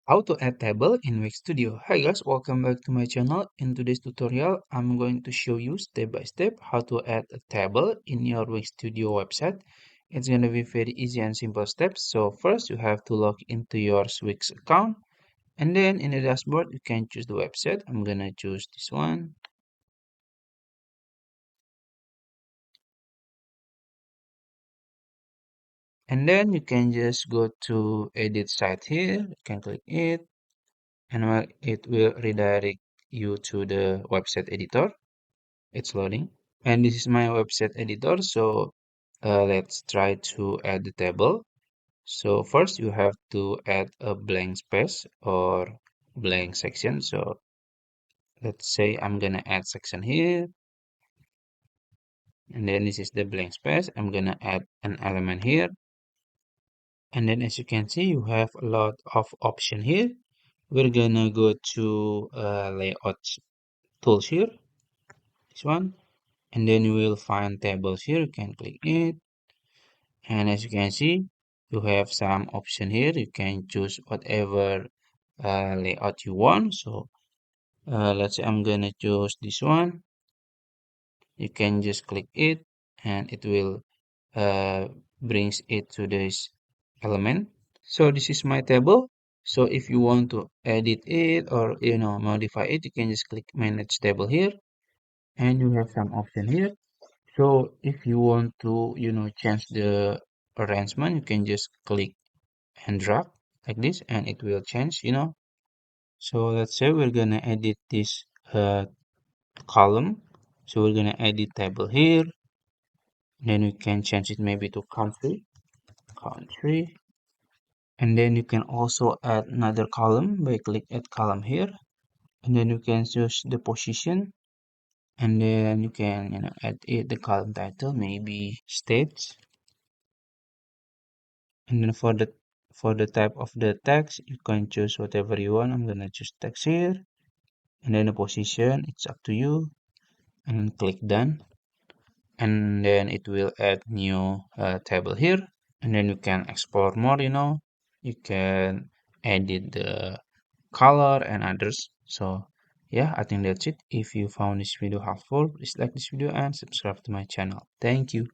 How to add table in Wix Studio. Hi guys, welcome back to my channel. In today's tutorial, I'm going to show you step by step how to add a table in your Wix Studio website. It's going to be very easy and simple steps. So first you have to log into your Wix account, and then in the dashboard you can choose the website. I'm going to choose this one. And then you can just go to edit site here. You can click it, and it will redirect you to the website editor. It's loading. And this is my website editor, so let's try to add the table. So first you have to add a blank space or blank section. So let's say I'm gonna add section here, and then this is the blank space. I'm gonna add an element here, and then as you can see you have a lot of option here. We're gonna go to layout tools here, this one, and then you will find tables here. You can click it. And as you can see, you have some option here. You can choose whatever layout you want. So let's say I'm gonna choose this one. You can just click it, and it will brings it to this element. So this is my table. So if you want to edit it or modify it, you can just click manage table here, and you have some option here. So if you want to change the arrangement, you can just click and drag like this, and it will change. So let's say we're gonna edit this column. So we're gonna edit table here, then we can change it maybe to country, and then you can also add another column by click add column here, and then you can choose the position, and then you can add it the column title, maybe states, and then for the type of the text you can choose whatever you want. I'm gonna choose text here, and then the position it's up to you, and click done, and then it will add new table here, and then you can explore more. You can edit the color and others. So yeah, I think that's it. If you found this video helpful, please like this video and subscribe to my channel. Thank you.